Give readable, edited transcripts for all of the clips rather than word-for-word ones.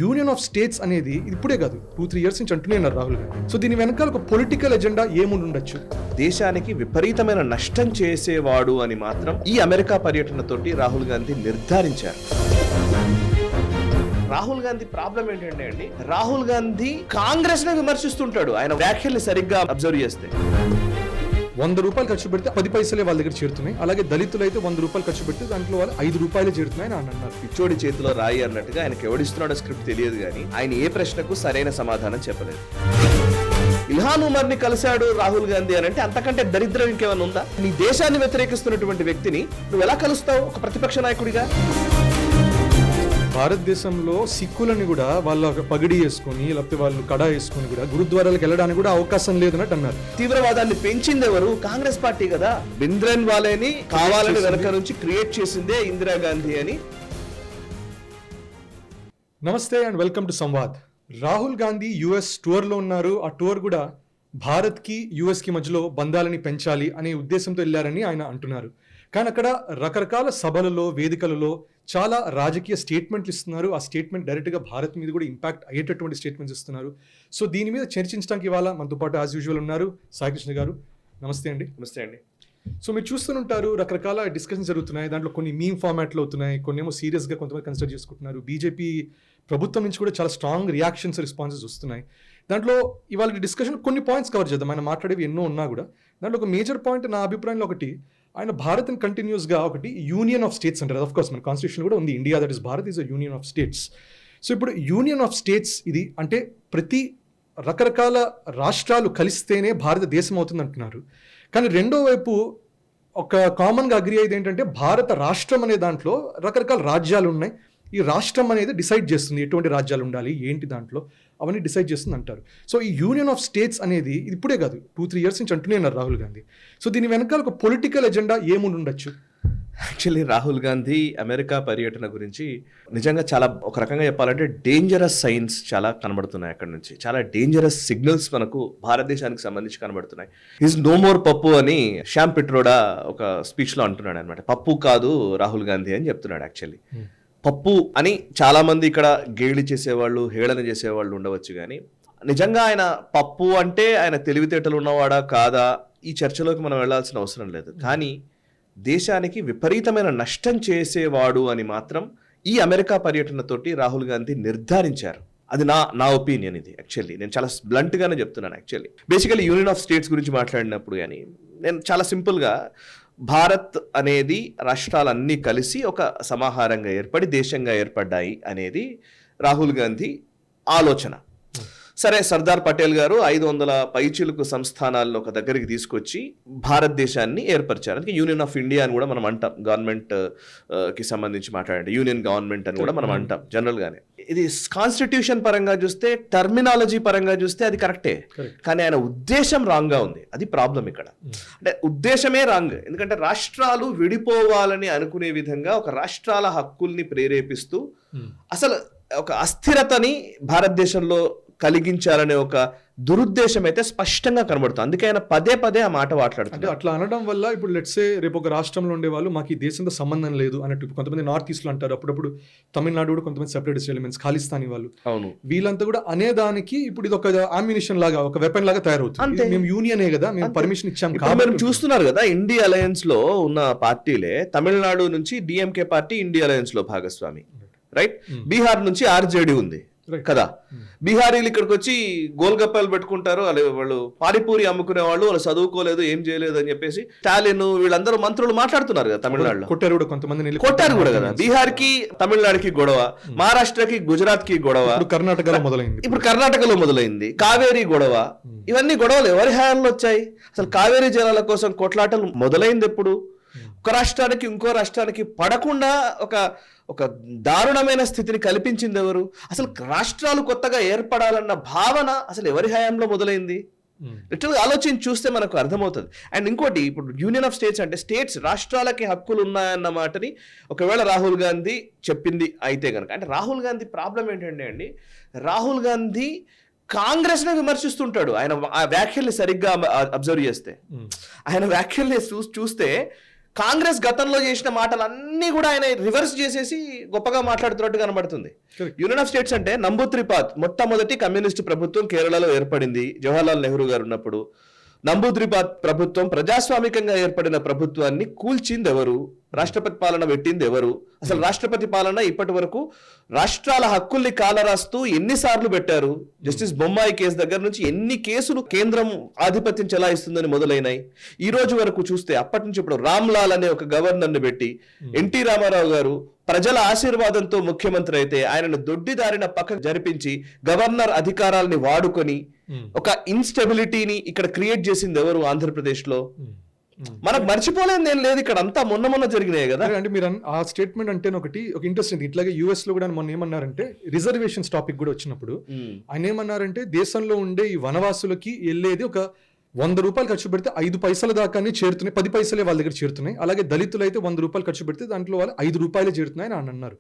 Union of states అనేది ఇప్పుడే కాదు 2-3 ఇయర్స్ నుంచి అంటూనే ఉన్నారు రాహుల్ గాంధీ. సో దీని వెనకాల ఒక పొలిటికల్ ఎజెండా ఏముండి ఉండొచ్చు? దేశానికి విపరీతమైన నష్టం చేసేవాడు అని మాత్రం ఈ అమెరికా పర్యటనతోటి రాహుల్ గాంధీ నిర్ధారించారు. రాహుల్ గాంధీ ప్రాబ్లం ఏంటంటే అండి, రాహుల్ గాంధీ కాంగ్రెస్ నే విమర్శిస్తుంటాడు ఆయన వ్యాఖ్యల్ని సరిగ్గా అబ్జర్వ్ చేస్తే. 100 రూపాయలు ఖర్చు పెడితే 10 పైసలే వాళ్ళ దగ్గర చేరుతున్నాయి. అలాగే దళితులు అయితే 100 రూపాయలు ఖర్చు పెడితే దాంట్లో వాళ్ళు 5 రూపాయలే చేరుతున్నాయి అని అన్నారు. పిచ్చోడి చేతిలో రాయి అన్నట్టుగా ఆయనకు ఎవడిస్తున్నాడో స్క్రిప్ట్ తెలియదు కానీ ఆయన ఏ ప్రశ్నకు సరైన సమాధానం చెప్పలేదు. ఇల్హాన్ ఉమర్ ని కలిశాడు రాహుల్ గాంధీ అని అంటే అంతకంటే దరిద్రం ఇంకేమైనా ఉందా? నీ దేశాన్ని వ్యతిరేకిస్తున్నటువంటి వ్యక్తిని నువ్వు ఎలా కలుస్తావు ఒక ప్రతిపక్ష నాయకుడిగా? భారతదేశంలో సిక్కులని కూడా వాళ్ళ పగిడి వేసుకొని లేకపోతే వాళ్ళు కడా వేసుకొని కూడా గురుద్వారాలకు వెళ్ళడానికి కూడా అవకాశం లేదన్నట్టు అన్నారు. తీవ్రవాదాన్ని పెంచింది ఎవరు? కాంగ్రెస్ పార్టీ కదా. బింద్రన్ వాలేని కావాలని వెనక నుంచి క్రియేట్ చేసిందే ఇందిరాగాంధీ అని. నమస్తే and welcome to Samvad. Rahul Gandhi US టూర్లో ఉన్నారు. ఆ టూర్ కూడా భారత్కి యుఎస్కి మధ్యలో బంధాలని పెంచాలి అనే ఉద్దేశంతో వెళ్ళారని ఆయన అంటున్నారు. కానీ అక్కడ రకరకాల సభలలో వేదికలలో చాలా రాజకీయ స్టేట్మెంట్లు ఇస్తున్నారు. ఆ స్టేట్మెంట్ డైరెక్ట్గా భారత్ మీద కూడా ఇంపాక్ట్ అయ్యేటటువంటి స్టేట్మెంట్స్ ఇస్తున్నారు. సో దీని మీద చర్చించడానికి ఇవాళ మనతో పాటు యాజ్ యూజువల్ ఉన్నారు సాయికృష్ణ గారు. నమస్తే అండి. నమస్తే అండి. సో మీరు చూస్తుంటారు రకరకాల డిస్కషన్స్ జరుగుతున్నాయి. దాంట్లో కొన్ని మీమ్ ఫార్మాట్లో అవుతున్నాయి, కొన్ని ఏమో సీరియస్గా కొంతమంది కన్సిడర్ చేసుకుంటున్నారు. బీజేపీ ప్రభుత్వం నుంచి కూడా చాలా స్ట్రాంగ్ రియాక్షన్స్ రెస్పాన్సెస్ వస్తున్నాయి. దాంట్లో ఇవాళ డిస్కషన్ కొన్ని పాయింట్స్ కవర్ చేద్దాం. ఆయన మాట్లాడేవి ఎన్నో ఉన్నా కూడా దాంట్లో ఒక మేజర్ పాయింట్ నా అభిప్రాయంలో ఒకటి, ఆయన భారత్ని కంటిన్యూస్గా ఒకటి యూనియన్ ఆఫ్ స్టేట్స్ అంటారు. ఆఫ్ కోర్స్ మన కాన్స్టిట్యూషన్ కూడా ఉంది, India that is Bharat is a union of states. So ఇప్పుడు యూనియన్ ఆఫ్ స్టేట్స్ ఇది అంటే ప్రతి రకరకాల రాష్ట్రాలు కలిస్తేనే భారతదేశం అవుతుంది అంటున్నారు. కానీ రెండో వైపు ఒక కామన్గా అగ్రి అయ్యేది ఏంటంటే భారత రాష్ట్రం అనే దాంట్లో రకరకాల రాజ్యాలు ఉన్నాయి. ఈ రాష్ట్రం అనేది డిసైడ్ చేస్తుంది ఎటువంటి రాజ్యాలు ఉండాలి ఏంటి, దాంట్లో అవన్నీ డిసైడ్ చేస్తుంది అంటారు. సో ఈ యూనియన్ ఆఫ్ స్టేట్స్ అనేది ఇప్పుడే కాదు 2-3 ఇయర్స్ నుంచి అంటూనే ఉన్నారు రాహుల్ గాంధీ. సో దీని వెనకాల ఒక పొలిటికల్ ఎజెండా ఏముండి ఉండొచ్చు? యాక్చువల్లీ రాహుల్ గాంధీ అమెరికా పర్యటన గురించి నిజంగా చాలా ఒక రకంగా చెప్పాలంటే డేంజరస్ సైన్స్ చాలా కనబడుతున్నాయి. అక్కడ నుంచి చాలా డేంజరస్ సిగ్నల్స్ మనకు భారతదేశానికి సంబంధించి కనబడుతున్నాయి. ఈజ్ నో మోర్ పప్పు అని శ్యామ్ పిట్రోడా ఒక స్పీచ్లో అంటున్నాడు అనమాట. పప్పు కాదు రాహుల్ గాంధీ అని చెప్తున్నాడు. యాక్చువల్లీ పప్పు అని చాలా మంది ఇక్కడ గేలి చేసేవాళ్ళు, హేళన చేసేవాళ్ళు ఉండవచ్చు. కానీ నిజంగా ఆయన పప్పు అంటే ఆయన తెలివితేటలు ఉన్నవాడా కాదా ఈ చర్చలోకి మనం వెళ్లాల్సిన అవసరం లేదు. కానీ దేశానికి విపరీతమైన నష్టం చేసేవాడు అని మాత్రం ఈ అమెరికా పర్యటనతోటి రాహుల్ గాంధీ నిర్ధారించారు. అది నా ఒపీనియన్. ఇది యాక్చువల్లీ నేను చాలా బ్లంట్గానే చెప్తున్నాను. Actually basically union of states గురించి మాట్లాడినప్పుడు కానీ నేను చాలా సింపుల్గా భారత్ అనేది రాష్ట్రాలన్నీ కలిసి ఒక సమాహారంగా ఏర్పడి దేశంగా ఏర్పడ్డాయి అనేది రాహుల్ గాంధీ ఆలోచన. సరే, సర్దార్ పటేల్ గారు 500 పైచిలుకు సంస్థానాలను ఒక దగ్గరికి తీసుకొచ్చి భారతదేశాన్ని ఏర్పరిచారు. అందుకే యూనియన్ ఆఫ్ ఇండియా అని కూడా మనం అంటాం. గవర్నమెంట్ కి సంబంధించి మాట్లాడండి యూనియన్ గవర్నమెంట్ అని కూడా మనం అంటాం జనరల్గానే. ఇది కాన్స్టిట్యూషన్ పరంగా చూస్తే, టర్మినాలజీ పరంగా చూస్తే అది కరెక్టే. కానీ ఆయన ఉద్దేశం రాంగ్గా ఉంది. అది ప్రాబ్లం ఇక్కడ. అంటే ఉద్దేశమే రాంగ్. ఎందుకంటే రాష్ట్రాలు విడిపోవాలని అనుకునే విధంగా ఒక రాష్ట్రాల హక్కుల్ని ప్రేరేపిస్తూ అసలు ఒక అస్థిరతని భారతదేశంలో కలిగించాలనే ఒక దురుద్దేశం అయితే స్పష్టంగా కనబడుతుంది. అందుకే ఆయన పదే ఆ మాట మాట్లాడుతుంది. అంటే అట్లా అనడం వల్ల ఇప్పుడు లెట్సే రేపు ఒక రాష్ట్రంలో ఉండే వాళ్ళు మాకు ఈ దేశంతో సంబంధం లేదు అన్నట్టు కొంతమంది నార్త్ ఈస్ట్లో అంటారు. అప్పుడప్పుడు తమిళనాడు కూడా కొంతమంది సెపరేట్ ఎలిమెంట్స్, ఖాళిస్తానీ వాళ్ళు, అవును, వీళ్ళంతా కూడా అనేదానికి ఇప్పుడు ఇది ఒక అమ్యునిషన్ లాగా, ఒక వెపన్ లాగా తయారవుతుంది. మేము యూనియనే కదా, మేము పర్మిషన్ ఇచ్చాం. మీరు చూస్తున్నారు కదా, ఇండియా అలయన్స్ లో ఉన్న పార్టీలే తమిళనాడు నుంచి డిఎంకే పార్టీ ఇండియా అలయన్స్ లో భాగస్వామి, రైట్? బీహార్ నుంచి ఆర్జేడీ ఉంది కదా. బీహారీలు ఇక్కడికి వచ్చి గోల్గప్పాలు పెట్టుకుంటారు, వాళ్ళు పానీపూరి అమ్ముకునే వాళ్ళు, వాళ్ళు చదువుకోలేదు, ఏం చేయలేదు అని చెప్పేసి స్టాలిన్ వీళ్ళందరూ మంత్రులు మాట్లాడుతున్నారు కదా. తమిళనాడులో కొట్టారు కూడా, కొంతమంది కొట్టారు కూడా కదా. బీహార్ కి తమిళనాడుకి గొడవ, మహారాష్ట్రకి గుజరాత్ కి గొడవ, ఇప్పుడు కర్ణాటకలో మొదలైంది కావేరీ గొడవ. ఇవన్నీ గొడవలు ఎవరి హయాంలో వచ్చాయి? అసలు కావేరీ జలాల కోసం కొట్లాటలు మొదలైంది ఎప్పుడు? ఒక రాష్ట్రానికి ఇంకో రాష్ట్రానికి పడకుండా ఒక దారుణమైన స్థితిని కల్పించింది ఎవరు? అసలు రాష్ట్రాలు కొత్తగా ఏర్పడాలన్న భావన అసలు ఎవరి హయాంలో మొదలైంది? లిటరల్గా ఆలోచించి చూస్తే మనకు అర్థమవుతుంది. అండ్ ఇంకోటి, ఇప్పుడు యూనియన్ ఆఫ్ స్టేట్స్ అంటే స్టేట్స్ రాష్ట్రాలకి హక్కులు ఉన్నాయన్న మాటని ఒకవేళ రాహుల్ గాంధీ చెప్పింది అయితే కనుక, అంటే రాహుల్ గాంధీ ప్రాబ్లం ఏంటంటే అండి, రాహుల్ గాంధీ కాంగ్రెస్ నే విమర్శిస్తుంటాడు. ఆయన ఆ వ్యాఖ్యల్ని సరిగ్గా అబ్జర్వ్ చేస్తే, ఆయన వ్యాఖ్యల్ని చూస్తే కాంగ్రెస్ గతంలో చేసిన మాటలన్నీ కూడా ఆయన రివర్స్ చేసేసి గొప్పగా మాట్లాడుతున్నట్టు కనబడుతుంది. యూనియన్ ఆఫ్ స్టేట్స్ అంటే నంబూత్రిపాద్ మొట్టమొదటి కమ్యూనిస్టు ప్రభుత్వం కేరళలో ఏర్పడింది జవహర్లాల్ నెహ్రూ గారు ఉన్నప్పుడు. నంబూద్రిపాద్ ప్రభుత్వం ప్రజాస్వామికంగా ఏర్పడిన ప్రభుత్వాన్ని కూల్చింది ఎవరు? రాష్ట్రపతి పాలన పెట్టింది ఎవరు? అసలు రాష్ట్రపతి పాలన ఇప్పటి వరకు రాష్ట్రాల హక్కుల్ని కాలరాస్తూ ఎన్నిసార్లు పెట్టారు? జస్టిస్ బొమ్మాయి కేసు దగ్గర నుంచి ఎన్ని కేసులు కేంద్రం ఆధిపత్యం చెలాయిస్తుందని మొదలైనాయి. ఈ రోజు వరకు చూస్తే అప్పటి నుంచి ఇప్పుడు రామ్లాల్ అనే ఒక గవర్నర్ని పెట్టి ఎన్టీ రామారావు గారు ప్రజల ఆశీర్వాదంతో ముఖ్యమంత్రి అయితే ఆయనను దొడ్డిదారిన పక్క జరిపించి గవర్నర్ అధికారాలని వాడుకొని ఒక ఇన్స్టెబిలిటీని ఇక్కడ క్రియేట్ చేసింది ఎవరు? ఆంధ్రప్రదేశ్ లో. మనకు మర్చిపోలేదు ఏం లేదు, ఇక్కడ అంతా మొన్న జరిగినాయి కదా. అంటే మీరు ఆ స్టేట్మెంట్ అంటే ఒక ఇంట్రెస్టింగ్. ఇట్లాగే యూఎస్ లో కూడా మొన్న ఏమన్నారంటే రిజర్వేషన్స్ టాపిక్ కూడా వచ్చినప్పుడు ఆయన ఏమన్నారంటే దేశంలో ఉండే ఈ వనవాసులకి వెళ్ళేది ఒక 100 రూపాయలు ఖర్చు పెడితే 5 పైసల దాకానే చేరుతున్నాయి, 10 పైసలే వాళ్ళ దగ్గర చేరుతున్నాయి. అలాగే దళితులు అయితే 100 రూపాయలు ఖర్చు పెడితే దాంట్లో వాళ్ళు 5 రూపాయలే చేరుతున్నాయి అని అన్నారు.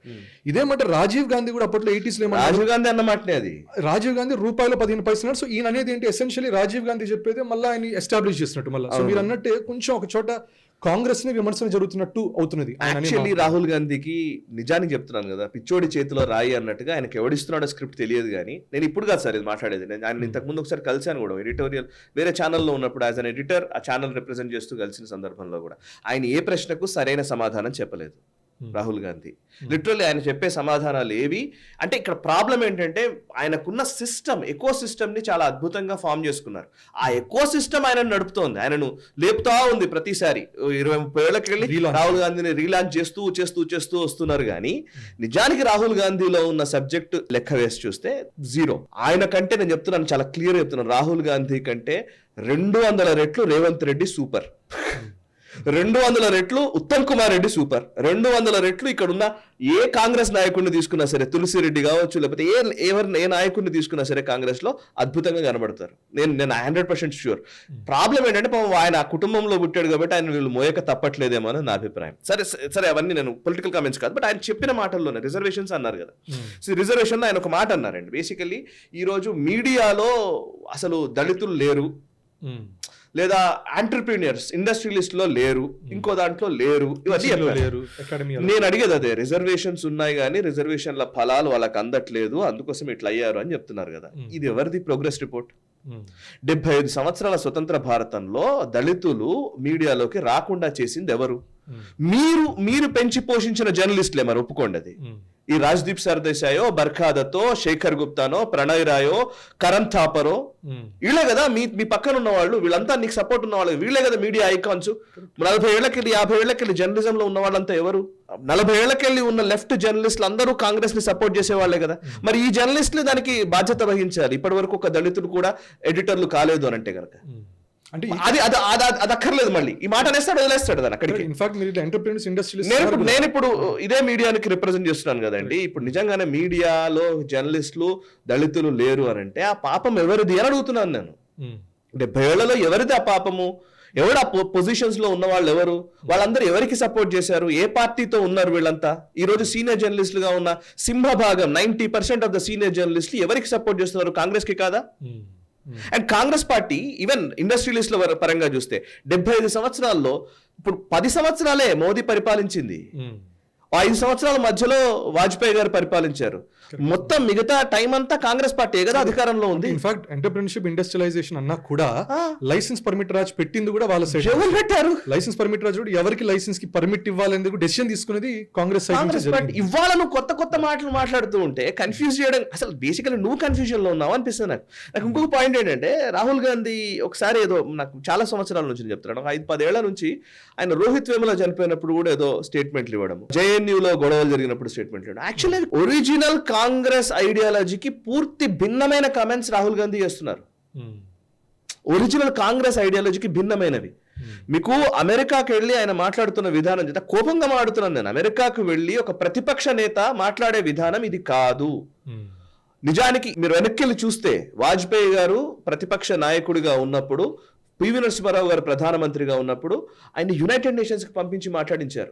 ఇదేమంటే రాజీవ్ గాంధీ కూడా అప్పట్లో 80s లో రాజీవ్ గాంధీ అన్నమాటనే అది. రాజీవ్ గాంధీ రూపాయలు 15 పైసలు. సో ఈయన అనేది ఏంటి ఎసెన్షియలీ రాజీవ్ గాంధీ చెప్పేది మళ్ళీ ఆయన ఎస్టాబ్లిష్ చేసినట్టు మళ్ళీ. సో మీరు అన్నట్టే కొంచెం ఒక చోట కాంగ్రెస్ ని విమర్శలు జరుగుతున్నట్టు అవుతున్నది. యాక్చువల్లీ రాహుల్ గాంధీకి నిజానికి చెప్తున్నాను కదా, పిచ్చోడి చేతిలో రాయి అన్నట్టుగా ఆయనకి ఎవడిస్తున్నాడో స్క్రిప్ట్ తెలియదు. కానీ నేను ఇప్పుడు కాదు సార్ ఇది మాట్లాడేది, నేను ఆయన ఇంతకుముందు ఒకసారి కలిశాను కూడా ఎడిటోరియల్ వేరే ఛానల్లో ఉన్నప్పుడు యాజ్ అన్ ఎడిటర్ ఆ ఛానల్ రిప్రజెంట్ చేస్తూ కలిసిన సందర్భంలో కూడా ఆయన ఏ ప్రశ్నకు సరైన సమాధానం చెప్పలేదు రాహుల్ గాంధీ. లిటరల్లీ ఆయన చెప్పే సమాధానాలు ఏవి అంటే, ఇక్కడ ప్రాబ్లం ఏంటంటే ఆయనకున్న సిస్టమ్ ఎకో సిస్టమ్ ని చాలా అద్భుతంగా ఫామ్ చేసుకున్నారు. ఆ ఎకో సిస్టమ్ ఆయనను నడుపుతోంది, ఆయనను లేపుతా ఉంది. ప్రతిసారి 20-30 ఏళ్ళకి వెళ్ళి రాహుల్ గాంధీని రీలాంచ్ చేస్తూ వస్తున్నారు. కానీ నిజానికి రాహుల్ గాంధీలో ఉన్న సబ్జెక్ట్ లెక్క వేసి చూస్తే జీరో. ఆయన కంటే నేను చెప్తున్నాను, చాలా క్లియర్ చెప్తున్నాను, రాహుల్ గాంధీ కంటే 200 రెట్లు రేవంత్ రెడ్డి సూపర్, 200 రెట్లు ఉత్తమ్ కుమార్ రెడ్డి సూపర్, 200 రెట్లు ఇక్కడ ఉన్న ఏ కాంగ్రెస్ నాయకుడిని తీసుకున్నా సరే, తులసిరెడ్డి కావచ్చు లేకపోతే ఏ నాయకుడిని తీసుకున్నా సరే కాంగ్రెస్ లో అద్భుతంగా కనబడతారు. నేను 100% ష్యూర్. ప్రాబ్లం ఏంటంటే ఆయన ఆ కుటుంబంలో పుట్టాడు కాబట్టి ఆయన వీళ్ళు మోయక తప్పట్లేదేమో అని నా అభిప్రాయం. సరే అవన్నీ నేను పొలిటికల్ కామెంట్స్ కాదు, బట్ ఆయన చెప్పిన మాటల్లోనే రిజర్వేషన్స్ అన్నారు కదా. సో రిజర్వేషన్ లో ఆయన ఒక మాట అన్నారండి, బేసికల్లీ ఈ రోజు మీడియాలో అసలు దళితులు లేరు, లేదా ఆంటర్ప్రీనియర్స్ ఇండస్ట్రియలిస్ట్ లో లేరు, ఇంకో దాంట్లో లేరు, ఇవన్నీ లేరు. నేను అడిగేది అదే, రిజర్వేషన్స్ ఉన్నాయి కానీ రిజర్వేషన్ల ఫలాలు వాళ్ళకి అందట్లేదు, అందుకోసం ఇట్లా అయ్యారు అని చెప్తున్నారు కదా. ఇది ఎవరిది ప్రోగ్రెస్ రిపోర్ట్? 75 సంవత్సరాల స్వతంత్ర భారతంలో దళితులు మీడియాలోకి రాకుండా చేసింది ఎవరు? మీరు పెంచి పోషించిన జర్నలిస్టులే, మరి ఒప్పుకోండి అది. ఈ రాజ్దీప్ సర్దేశాయో, బర్ఖాదతో, శేఖర్ గుప్తానో, ప్రణయ్ రాయో, కరణ్ థాపరో, వీళ్ళే కదా మీ పక్కన ఉన్న వాళ్ళు, వీళ్ళంతా నీకు సపోర్ట్ ఉన్న వాళ్ళు, వీళ్ళే కదా మీడియా ఐకాన్స్. 40 ఏళ్లకెళ్ళి 50 ఏళ్లకెళ్ళి జర్నలిజం లో ఉన్న వాళ్ళంతా ఎవరు? 40 ఏళ్లకెళ్ళి ఉన్న లెఫ్ట్ జర్నలిస్టులు అందరూ కాంగ్రెస్ ని సపోర్ట్ చేసే వాళ్ళే కదా. మరి ఈ జర్నలిస్టులు దానికి బాధ్యత వహించాలి. ఇప్పటి వరకు ఒక దళితులు కూడా ఎడిటర్లు కాలేదు అని అంటే కనుక అంటే అది అక్కర్లేదు. మళ్ళీ ఈ మాట అనేస్తాడు, వదిలేస్తాడు దాన్ని అక్కడికి. ఇన్ఫాక్ట్ మీరు ఎంటర్‌ప్రెన్యూర్స్ ఇండస్ట్రీ నేను ఇప్పుడు ఇదే మీడియానికి రిప్రజెంట్ చేస్తున్నాను కదండి. ఇప్పుడు నిజంగానే మీడియాలో జర్నలిస్టులు దళితులు లేరు అని అంటే ఆ పాపం ఎవరిది అని అడుగుతున్నాను నేను. 70 ఏళ్లలో ఎవరిది ఆ పాపము? ఎవరు ఆ పొజిషన్స్ లో ఉన్న వాళ్ళు ఎవరు? వాళ్ళందరూ ఎవరికి సపోర్ట్ చేశారు? ఏ పార్టీతో ఉన్నారు వీళ్ళంతా? ఈ రోజు సీనియర్ జర్నలిస్టులుగా ఉన్న సింహభాగం 90% ఆఫ్ ద సీనియర్ జర్నలిస్టులు ఎవరికి సపోర్ట్ చేస్తున్నారు? కాంగ్రెస్ కి కాదా? అండ్ కాంగ్రెస్ పార్టీ ఈవెన్ ఇండస్ట్రియలిస్టుల పరంగా చూస్తే 75 సంవత్సరాల్లో ఇప్పుడు 10 సంవత్సరాలే మోదీ పరిపాలించింది, 5 సంవత్సరాల మధ్యలో వాజ్పేయి గారు పరిపాలించారు. మొత్తం మిగతా టైం అంతా కాంగ్రెస్ పార్టీ కదా అధికారంలో ఉంది. ఇన్ఫాక్ట్ ఎంటర్‌ప్రెన్యూర్షిప్ ఇండస్ట్రియలైజేషన్ అన్నా కూడా లైసెన్స్ పర్మిట్ రాజ్ పెట్టింది కూడా వాళ్ళ సైడ్. ఎవరు పెట్టారు లైసెన్స్ పర్మిట్ రాజ్? ఎవరికి లైసెన్స్ కి పర్మిట్ ఇవ్వాలనేది డెసిషన్ తీసుకునేది కాంగ్రెస్ సైడ్. ఇవాళ నువ్వు కొత్త మాటలు మాట్లాడుతూ ఉంటే కన్ఫ్యూజ్ చేయడం, అసలు బేసికల్లీ నువ్వు కన్ఫ్యూజన్ లో ఉన్నావు అనిపిస్తుంది నాకు. ఇంకొక పాయింట్ ఏంటంటే రాహుల్ గాంధీ ఒకసారి ఏదో నాకు చాలా సంవత్సరాల నుంచి చెప్తున్నాడు, 5-10 ఏళ్ల నుంచి ఆయన రోహిత్ వేముల చనిపోయినప్పుడు కూడా ఏదో స్టేట్మెంట్లు ఇవ్వడం, జేఎన్యూలో గొడవలు జరిగినప్పుడు స్టేట్మెంట్లు ఇవ్వడం. యాక్చువల్లీ ఒరిజినల్ కాంగ్రెస్ ఐడియాలజీకి పూర్తి భిన్నమైన కామెంట్స్ రాహుల్ గాంధీ చేస్తున్నారు. ఒరిజినల్ కాంగ్రెస్ ఐడియాలజీకి భిన్నమైనవి. మీకు అమెరికాకి వెళ్ళి ఆయన మాట్లాడుతున్న విధానం చేత కోపంగా మాట్లాడుతున్నాను నేను. అమెరికాకు వెళ్ళి ఒక ప్రతిపక్ష నేత మాట్లాడే విధానం ఇది కాదు. నిజానికి మీరు వెనక్కి చూస్తే వాజ్పేయి గారు ప్రతిపక్ష నాయకుడిగా ఉన్నప్పుడు, పివి నరసింహారావు గారు ప్రధానమంత్రిగా ఉన్నప్పుడు ఆయన యునైటెడ్ నేషన్స్ కి పంపించి మాట్లాడించారు.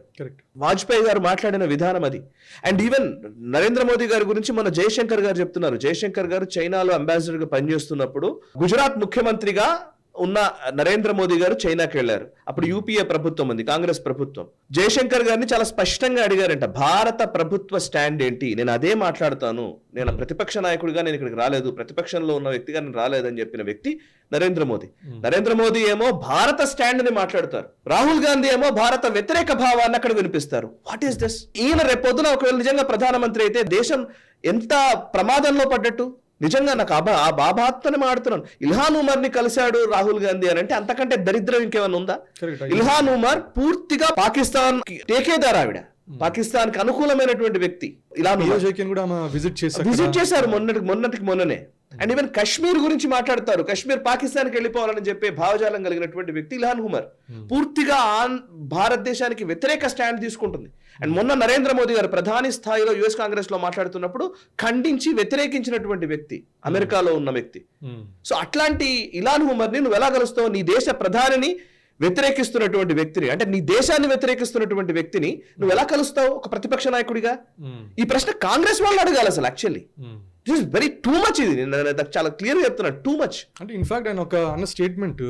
వాజ్పేయి గారు మాట్లాడిన విధానం అది. అండ్ ఈవెన్ నరేంద్ర మోదీ గారి గురించి మన జయశంకర్ గారు చెప్తున్నారు. జయశంకర్ గారు చైనాలో అంబాసిడర్ గా పనిచేస్తున్నప్పుడు గుజరాత్ ముఖ్యమంత్రిగా ఉన్న నరేంద్ర మోదీ గారు చైనాకి వెళ్లారు. అప్పుడు యూపీఏ ప్రభుత్వం ఉంది, కాంగ్రెస్ ప్రభుత్వం. జయశంకర్ గారిని చాలా స్పష్టంగా అడిగారంట, భారత ప్రభుత్వ స్టాండ్ ఏంటి, నేను అదే మాట్లాడతాను, నేను ప్రతిపక్ష నాయకుడిగా నేను ఇక్కడికి రాలేదు, ప్రతిపక్షంలో ఉన్న వ్యక్తిగా నేను రాలేదని చెప్పిన వ్యక్తి నరేంద్ర మోదీ. నరేంద్ర మోదీ ఏమో భారత స్టాండ్ ని మాట్లాడతారు, రాహుల్ గాంధీ ఏమో భారత వ్యతిరేక భావాన్ని అక్కడ వినిపిస్తారు. What is this? ఈయన రేపొద్దున ఒకవేళ నిజంగా ప్రధానమంత్రి అయితే దేశం ఎంత ప్రమాదంలో పడ్డట్టు. నిజంగా నాకు ఆ బాబాత్తని మాడుతున్నాను. ఇల్హాన్ ఉమర్ ని కలిశాడు రాహుల్ గాంధీ అని అంటే అంతకంటే దరిద్రం ఇంకేమైనా ఉందా? ఇల్హాన్ ఉమర్ పూర్తిగా పాకిస్తాన్ టేకేదార్, ఆవిడ పాకిస్తాన్ కి అనుకూలమైనటువంటి వ్యక్తి. విజిట్ చేశారు మొన్ననే. అండ్ ఈవెన్ కశ్మీర్ గురించి మాట్లాడతారు, కశ్మీర్ పాకిస్తాన్కి వెళ్ళిపోవాలని చెప్పే భావజాలం కలిగినటువంటి వ్యక్తి ఇల్హాన్ ఉమర్. పూర్తిగా భారతదేశానికి వ్యతిరేక స్టాండ్ తీసుకుంటుంది. అండ్ మొన్న నరేంద్ర మోదీ గారు ప్రధాని స్థాయిలో యుఎస్ కాంగ్రెస్ లో మాట్లాడుతున్నప్పుడు ఖండించి వ్యతిరేకించినటువంటి వ్యక్తి, అమెరికాలో ఉన్న వ్యక్తి. సో అట్లాంటి ఇల్హాన్ ఉమర్ ని నువ్వు ఎలా కలుస్తావు? నీ దేశ ప్రధానిని వ్యతిరేకిస్తున్నటువంటి వ్యక్తిని, అంటే నీ దేశాన్ని వ్యతిరేకిస్తున్నటువంటి వ్యక్తిని నువ్వు ఎలా కలుస్తావు ఒక ప్రతిపక్ష నాయకుడిగా? ఈ ప్రశ్న కాంగ్రెస్ వాళ్ళు అడగాలి అసలు. Actually this is very too much. ఇది నేను చాలా క్లియర్ గా చెప్తున్నా, టూ మచ్. అంటే ఇన్ఫాక్ట్ ఆయన ఒక అన్న స్టేట్మెంట్,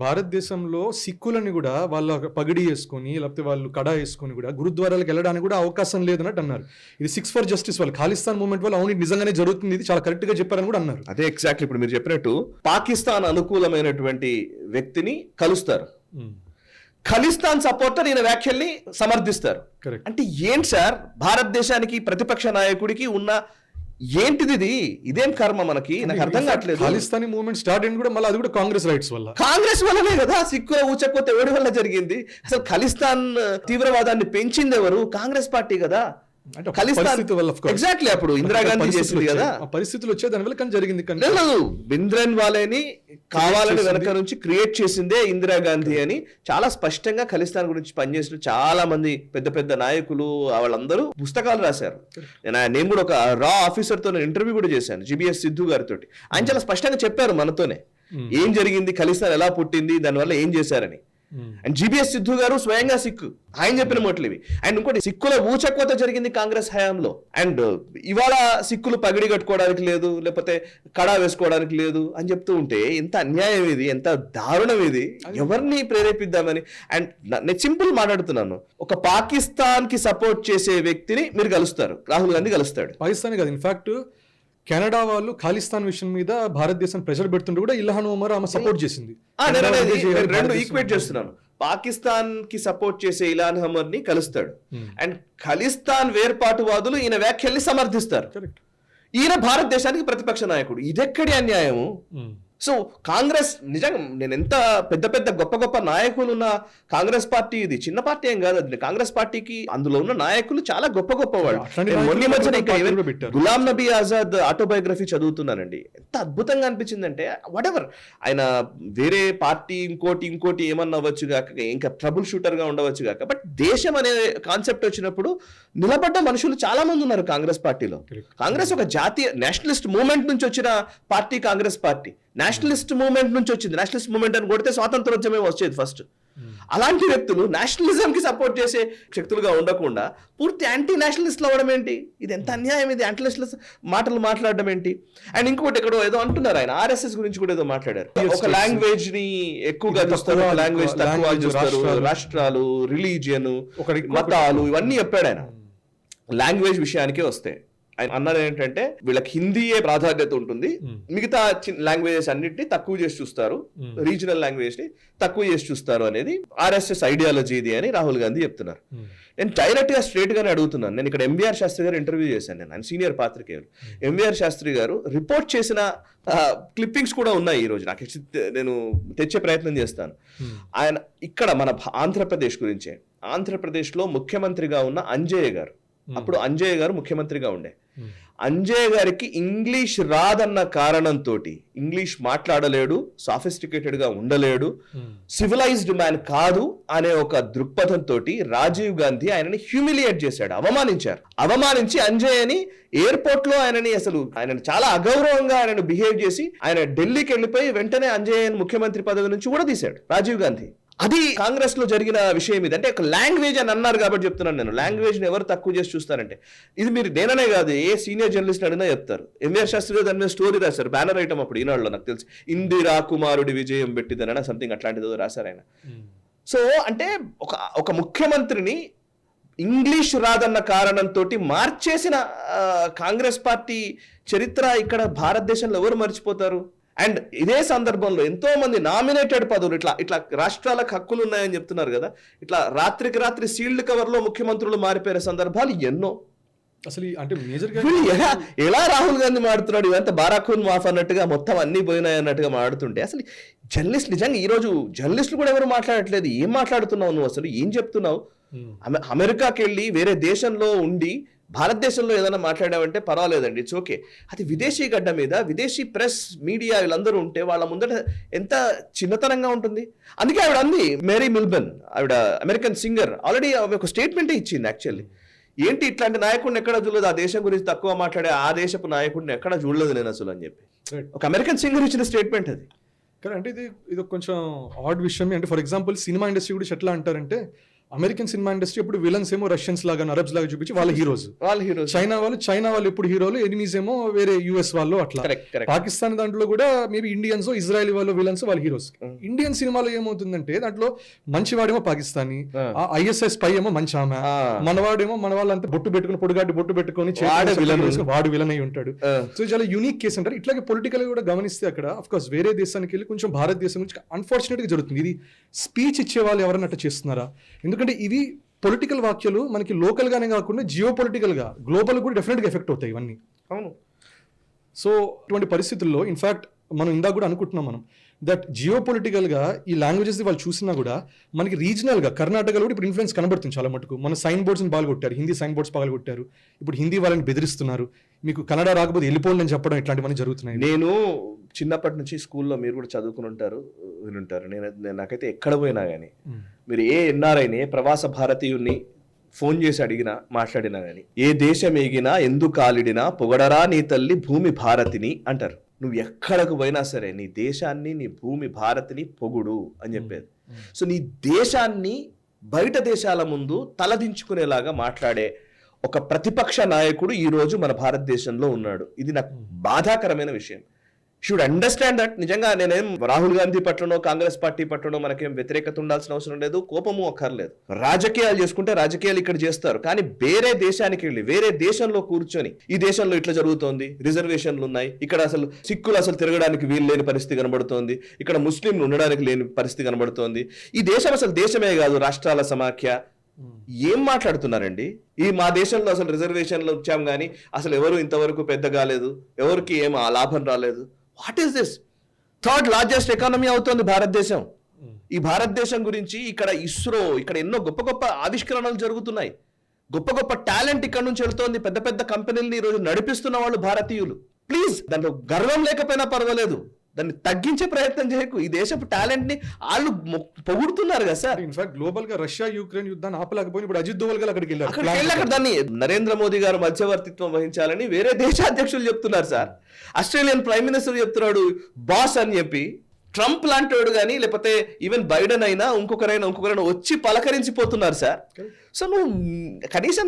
భారతదేశంలో సిక్కులని కూడా వాళ్ళ పగిడి వేసుకొని లేకపోతే వాళ్ళు కడా వేసుకొని కూడా గురుద్వారాలకు వెళ్ళడానికి కూడా అవకాశం లేదన్నట్టు అన్నారు. ఇది 6 for Justice వాళ్ళు, ఖాళిస్తాన్ మూవ్మెంట్ వల్ల అవును నిజంగానే జరుగుతుంది, ఇది చాలా కరెక్ట్ గా చెప్పారని కూడా అన్నారు. అదే ఎగ్జాక్ట్లీ ఇప్పుడు మీరు చెప్పినట్టు పాకిస్తాన్ అనుకూలమైనటువంటి వ్యక్తిని కలుస్తారు, ఖలిస్తాన్ సపోర్టర్ ఈయన వ్యాఖ్యల్ని సమర్థిస్తారు. అంటే ఏంటి సార్, భారతదేశానికి ప్రతిపక్ష నాయకుడికి ఉన్న ఏంటిది ఇది? ఇదేం కర్మ మనకి? నాకు అర్థం కావట్లేదు. ఖలిస్తానీ మూవ్మెంట్ స్టార్ట్ అయింది కూడా మళ్ళీ అది కూడా కాంగ్రెస్ రైట్స్ వల్ల, కాంగ్రెస్ వల్లనే కదా. సిక్కుల ఊచకపోతే ఎవరి వల్ల జరిగింది? అసలు ఖలిస్తాన్ తీవ్రవాదాన్ని పెంచింది ఎవరు? కాంగ్రెస్ పార్టీ కదా. ఎగ్జాక్ట్లీ అప్పుడు ఇందిరాగాంధీ చేసింది కదా. పరిస్థితులు వచ్చే దాని వల్ల కానీ జరిగింది. బింద్రన్ వాళ్ళని కావాలని వెనక నుంచి క్రియేట్ చేసిందే ఇందిరాగాంధీ అని చాలా స్పష్టంగా ఖలిస్తాన్ గురించి పనిచేసిన చాలా మంది పెద్ద పెద్ద నాయకులు వాళ్ళందరూ పుస్తకాలు రాశారు. నేను కూడా ఒక రా ఆఫీసర్ తో ఇంటర్వ్యూ కూడా చేశాను, జిబిఎస్ సిద్ధు గారితో. ఆయన చాలా స్పష్టంగా చెప్పారు మనతోనే ఏం జరిగింది, ఖలిస్తాన్ ఎలా పుట్టింది, దానివల్ల ఏం చేశారని. అండ్ జిబిఎస్ సిద్ధు గారు స్వయంగా సిక్కు, ఆయన చెప్పిన మాటలు ఇవి. అండ్ ఇంకోటి, సిక్కుల ఊచకోత జరిగింది కాంగ్రెస్ హయాంలో. అండ్ ఇవాళ సిక్కులు పగిడి కట్టుకోవడానికి లేదు, లేకపోతే కడా వేసుకోవడానికి లేదు అని చెప్తూ ఉంటే ఎంత అన్యాయం ఇది, ఎంత దారుణం ఇది. ఎవరిని ప్రేరేపిద్దామని. అండ్ నేను సింపుల్ మాట్లాడుతున్నాను, ఒక పాకిస్తాన్ కి సపోర్ట్ చేసే వ్యక్తిని మీరు కలుస్తారు, రాహుల్ గాంధీ కలుస్తాడు. పాకిస్తాన్ కాదు, ఇన్ఫాక్ట్ కెనడా వాళ్ళు ఖాళిస్తాన్ విషయం మీద భారతదేశం ప్రెషర్ పెడుతుంటే కూడా ఇల్హాన్ ఉమర్ ఆమె సపోర్ట్ చేసింది. రెండు ఈక్వేట్ చేస్తున్నాను. పాకిస్తాన్ కి సపోర్ట్ చేసే ఇల్హాన్ ఉమర్ ని కలుస్తాడు, అండ్ ఖలిస్తాన్ వేర్పాటువాదులు ఈయన వ్యాఖ్యల్ని సమర్థిస్తారు. ఈయన భారతదేశానికి ప్రతిపక్ష నాయకుడు. ఇదెక్కడి అన్యాయము? సో కాంగ్రెస్ నిజంగా, నేను ఎంత పెద్ద పెద్ద గొప్ప గొప్ప నాయకులు ఉన్న కాంగ్రెస్ పార్టీ, ఇది చిన్న పార్టీ ఏం కాదు. అది కాంగ్రెస్ పార్టీకి అందులో ఉన్న నాయకులు చాలా గొప్ప గొప్ప వాళ్ళు. మొన్న మధ్యన గులాం నబీ ఆజాద్ ఆటోబయోగ్రఫీ చదువుతున్నానండి, ఎంత అద్భుతంగా అనిపించిందంటే, వాట్ ఎవర్ ఆయన వేరే పార్టీ ఇంకోటి ఏమన్నా అవ్వచ్చు కాక, ఇంకా ట్రబుల్ షూటర్ గా ఉండవచ్చు కాక, బట్ దేశం అనే కాన్సెప్ట్ వచ్చినప్పుడు నిలబడ్డ మనుషులు చాలా మంది ఉన్నారు కాంగ్రెస్ పార్టీలో. కాంగ్రెస్ ఒక జాతీయ నేషనలిస్ట్ మూవ్మెంట్ నుంచి వచ్చిన party Congress party. Nationalist movement నుంచి వచ్చింది. నేషనలిస్ట్ మూవ్మెంట్ అని కొడితే స్వాతంత్రోద్యమే వచ్చేది ఫస్ట్. అలాంటి వ్యక్తులు నేషనలిజం కి సపోర్ట్ చేసే శక్తులుగా ఉండకుండా పూర్తి యాంటీ నేషనలిస్ట్లు అవ్వడం ఏంటి? ఇది ఎంత అన్యాయం! ఇది యాంటీ నేషనలిస్ట్ మాటలు మాట్లాడడం ఏంటి? అండ్ ఇంకోటి ఎక్కడో ఏదో అంటున్నారు ఆయన, ఆర్ఎస్ఎస్ గురించి కూడా ఏదో మాట్లాడారు. ఒక లాంగ్వేజ్ ని ఎక్కువగా చూస్తారు, లాంగ్వేజ్ తక్కువ చూస్తారు, రాష్ట్రాలు, రిలీజియన్, మతాలు, ఇవన్నీ చెప్పాడు ఆయన. లాంగ్వేజ్ విషయానికే వస్తే ఆయన అన్నది ఏంటంటే, వీళ్ళకి హిందీయే ప్రాధాన్యత ఉంటుంది, మిగతా లాంగ్వేజెస్ అన్నింటినీ తక్కువ చేసి చూస్తారు, రీజనల్ లాంగ్వేజ్ ని తక్కువ చేసి చూస్తారు అనేది ఆర్ఎస్ఎస్ ఐడియాలజీ ఇది అని రాహుల్ గాంధీ చెప్తున్నారు. నేను డైరెక్ట్ గా స్ట్రేట్ గానే అడుగుతున్నాను. నేను ఇక్కడ ఎంవీఆర్ శాస్త్రి గారు ఇంటర్వ్యూ చేశాను, ఆయన సీనియర్ పాత్రికేయులు. ఎంవీఆర్ శాస్త్రి గారు రిపోర్ట్ చేసిన క్లిప్పింగ్స్ కూడా ఉన్నాయి ఈ రోజు, నాకు నేను తెచ్చే ప్రయత్నం చేస్తాను. ఆయన ఇక్కడ మన ఆంధ్రప్రదేశ్ గురించే, ఆంధ్రప్రదేశ్ లో ముఖ్యమంత్రిగా ఉన్న అంజయ్య గారు, అప్పుడు అంజయ్య గారు ముఖ్యమంత్రిగా ఉండే, అంజయ్య గారికి ఇంగ్లీష్ రాదన్న కారణంతో, ఇంగ్లీష్ మాట్లాడలేడు, సాఫిస్టికేటెడ్ గా ఉండలేడు, సివిలైజ్డ్ మ్యాన్ కాదు అనే ఒక దృక్పథంతో రాజీవ్ గాంధీ ఆయనని హ్యూమిలియేట్ చేశాడు, అవమానించి అంజయ్యని ఎయిర్పోర్ట్ లో ఆయనని చాలా అగౌరవంగా ఆయనను బిహేవ్ చేసి ఆయన ఢిల్లీకి వెళ్ళిపోయి వెంటనే అంజయ్యని ముఖ్యమంత్రి పదవి నుంచి కూడా తీశాడు రాజీవ్ గాంధీ. అది కాంగ్రెస్ లో జరిగిన విషయం ఇది. అంటే ఒక లాంగ్వేజ్ అని అన్నారు కాబట్టి చెప్తున్నాను నేను. లాంగ్వేజ్ ని ఎవరు తక్కువ చేసి చూస్తారంటే, ఇది మీరు నేననే కాదు, ఏ సీనియర్ జర్నలిస్ట్ అడిగినా చెప్తారు. ఎంవీఆర్ శాస్త్రి గారు దాని మీద స్టోరీ రాశారు, బ్యానర్ ఐటమ్ అప్పుడు ఈనాడులో, నాకు తెలిసి ఇందిరా కుమారుడి విజయం పెట్టిదన సంథింగ్ అట్లాంటిది రాశారు ఆయన. సో అంటే ఒక ముఖ్యమంత్రిని ఇంగ్లీష్ రాదన్న కారణంతో మార్చేసిన కాంగ్రెస్ పార్టీ చరిత్ర ఇక్కడ భారతదేశంలో ఎవరు మర్చిపోతారు? అండ్ ఇదే సందర్భంలో ఎంతో మంది నామినేటెడ్ పదవులు, ఇట్లా రాష్ట్రాలకు హక్కులు ఉన్నాయని చెప్తున్నారు కదా, ఇట్లా రాత్రికి రాత్రి సీల్డ్ కవర్ లో ముఖ్యమంత్రులు మారిపోయిన సందర్భాలు ఎన్నో. అసలు అంటే మేజర్ గా ఎలా రాహుల్ గాంధీ మాడుతున్నాడు, ఇవంతా బారాఖూన్ మాఫ్ అన్నట్టుగా మొత్తం అన్ని పోయినాయి అన్నట్టుగా మాడుతుంటే, అసలు జర్నలిస్ట్ నిజంగా ఈ రోజు జర్నలిస్టులు కూడా ఎవరు మాట్లాడట్లేదు. ఏం మాట్లాడుతున్నావు నువ్వు, అసలు ఏం చెప్తున్నావు? అమెరికాకి వెళ్ళి వేరే దేశంలో ఉండి భారతదేశంలో ఏదైనా మాట్లాడామంటే పర్వాలేదండి, ఇట్స్ ఓకే. అది విదేశీ గడ్డ మీద విదేశీ ప్రెస్ మీడియా వీళ్ళందరూ ఉంటే వాళ్ళ ముందట ఎంత చిన్నతనంగా ఉంటుంది. అందుకే ఆవిడ అంది, మేరీ మిల్బన్, ఆవిడ అమెరికన్ సింగర్, ఆల్రెడీ ఆమె ఒక స్టేట్మెంటే ఇచ్చింది యాక్చువల్లీ. ఏంటి ఇట్లాంటి నాయకుడిని ఎక్కడ చూడలేదు, ఆ దేశం గురించి తక్కువ మాట్లాడే ఆ దేశపు నాయకుడిని ఎక్కడ చూడలేదు నేను అసలు అని చెప్పి ఒక అమెరికన్ సింగర్ ఇచ్చిన స్టేట్మెంట్ అది. కానీ అంటే ఇది కొంచెం ఆడ్ విషయం. అంటే ఫర్ ఎగ్జాంపుల్ సినిమా ఇండస్ట్రీ కూడా ఎట్లా అంటారంటే, అమెరికన్ సినిమా ఇండస్ట్రీ ఎప్పుడు విలన్స్ ఏమో రష్యన్స్ లాగా అరబ్స్ లాగా చూపించి వాళ్ళ హీరోస్, చైనా వాళ్ళు ఎప్పుడు హీరోలు, ఎనిమీస్ ఏమో వేరే యుఎస్ వాళ్ళు అట్లా. పాకిస్తాన్ దాంట్లో కూడా మేబీ ఇండియన్స్ ఇజ్రాయలీ వాళ్ళు విలన్స్ వాళ్ళ హీరోస్. ఇండియన్ సినిమాలో ఏమవుతుందంటే దాంట్లో మంచివాడేమో పాకిస్తానీ, ఐఎస్ఎస్ పై ఏమో మంచి ఆమె, మనవాడేమో మన వాళ్ళంతా బొట్టు పెట్టుకుని పొడుగాటి బొట్టు పెట్టుకుని వాడు విలన్ అయి ఉంటాడు. సో చాలా యూనిక్ కేసు అంటారు. ఇట్లాగే పొలిటికల్ కూడా గమనిస్తే అక్కడ అఫ్ కోర్స్ వేరే దేశానికి వెళ్ళి కొంచెం భారతదేశం గురించి అన్ఫార్చునేట్ గా జరుగుతుంది. ఇది స్పీచ్ ఇచ్చే వాళ్ళు ఎవరైనా అట్లా చేస్తున్నారా? ఎందుకంటే ఇవి పొలిటికల్ వాక్యాలు మనకి లోకల్ గానే కాకుండా జియో పొలిటికల్ గా గ్లోబల్ కూడా డెఫినెట్ గా ఎఫెక్ట్ అవుతాయి ఇవన్నీ. అవును. సో ఇటువంటి పరిస్థితుల్లో ఇన్ఫాక్ట్ మనం ఇందాక కూడా అనుకుంటున్నాం మనం దట్ జియో పొలిటికల్ గా ఈ లాంగ్వేజెస్ వాళ్ళు చూసినా కూడా మనకి రీజనల్ గా కర్ణాటకలో కూడా ఇప్పుడు ఇన్ఫ్లుయెన్స్ కనబడుతుంది చాలా మటుకు. మన సైన్ బోర్డ్స్ పాల్గొట్టారు, హిందీ సైన్ బోర్డ్స్ పాల్గొట్టారు. ఇప్పుడు హిందీ వాళ్ళని బెదిరిస్తున్నారు, మీకు కన్నడ రాకపోతే వెళ్ళిపోండి అని చెప్పడం, ఇట్లాంటివన్నీ జరుగుతున్నాయి. నేను చిన్నప్పటి నుంచి స్కూల్లో, మీరు కూడా చదువుకుని ఉంటారు, వినుంటారు, నేను నాకైతే ఎక్కడ పోయినా కానీ మీరు ఏ ఎన్ఆర్ఐని, ఏ ప్రవాస భారతీయుల్ని ఫోన్ చేసి అడిగినా మాట్లాడినా కానీ, ఏ దేశం ఎగినా ఎందుకు కాలిడినా పొగడరా నీ తల్లి భూమి భారతిని అంటారు. నువ్వు ఎక్కడకు పోయినా సరే నీ దేశాన్ని, నీ భూమి భారతిని పొగుడు అని చెప్పేది. సో నీ దేశాన్ని బయట దేశాల ముందు తలదించుకునేలాగా మాట్లాడే ఒక ప్రతిపక్ష నాయకుడు ఈ రోజు మన భారతదేశంలో ఉన్నాడు. ఇది నాకు బాధాకరమైన విషయం. Should understand that. నిజంగా నేనేం రాహుల్ గాంధీ పట్లనో కాంగ్రెస్ పార్టీ పట్లనో మనకేం వ్యతిరేకత ఉండాల్సిన అవసరం లేదు, కోపము అక్కర్లేదు. రాజకీయాలు చేసుకుంటే రాజకీయాలు ఇక్కడ చేస్తారు, కానీ వేరే దేశానికి వెళ్ళి వేరే దేశంలో కూర్చొని ఈ దేశంలో ఇట్లా జరుగుతోంది, రిజర్వేషన్లు ఉన్నాయి, ఇక్కడ అసలు సిక్కులు అసలు తిరగడానికి వీలు లేని పరిస్థితి కనబడుతోంది, ఇక్కడ ముస్లింలు ఉండడానికి లేని పరిస్థితి కనబడుతోంది, ఈ దేశం అసలు దేశమే కాదు రాష్ట్రాల సమాఖ్య. ఏం మాట్లాడుతున్నారండి? ఈ మా దేశంలో అసలు రిజర్వేషన్లు వచ్చాం కానీ అసలు ఎవరు ఇంతవరకు పెద్ద కాలేదు, ఎవరికి ఏం లాభం రాలేదు. What is this? Third largest economy అవుతుంది భారతదేశం. ఈ భారతదేశం గురించి ఇక్కడ ఇస్రో, ఇక్కడ ఎన్నో గొప్ప గొప్ప ఆవిష్కరణలు జరుగుతున్నాయి, గొప్ప గొప్ప టాలెంట్ ఇక్కడ నుంచి వెళ్తోంది. పెద్ద పెద్ద కంపెనీలని ఈ రోజు నడిపిస్తున్న వాళ్ళు భారతీయులు. ప్లీజ్, దాంట్లో గర్వం లేకపోయినా పర్వాలేదు, దాన్ని తగ్గించే ప్రయత్నం చేయకు. ఈ దేశపు టాలెంట్ ని వాళ్ళు పొగుడుతున్నారు కదా సార్. ఇన్ఫాక్ట్ గ్లోబల్ గా రష్యా యుక్రెయిన్ యుద్ధాన్ని ఆపలేకపోయినా ఇప్పుడు అజిత్ దోవల్ గారు అక్కడికి అక్కడ దాన్ని నరేంద్ర మోదీ గారు మధ్యవర్తిత్వం వహించాలని వేరే దేశాధ్యక్షులు చెప్తున్నారు సార్. ఆస్ట్రేలియన్ ప్రైమ్ మినిస్టర్ చెప్తున్నాడు బాస్ అని చెప్పి. ట్రంప్ లాంటి వాడు కానీ లేకపోతే ఈవెన్ బైడెన్ అయినా ఇంకొకరైనా వచ్చి పలకరించిపోతున్నారు సార్. సో నువ్వు కనీసం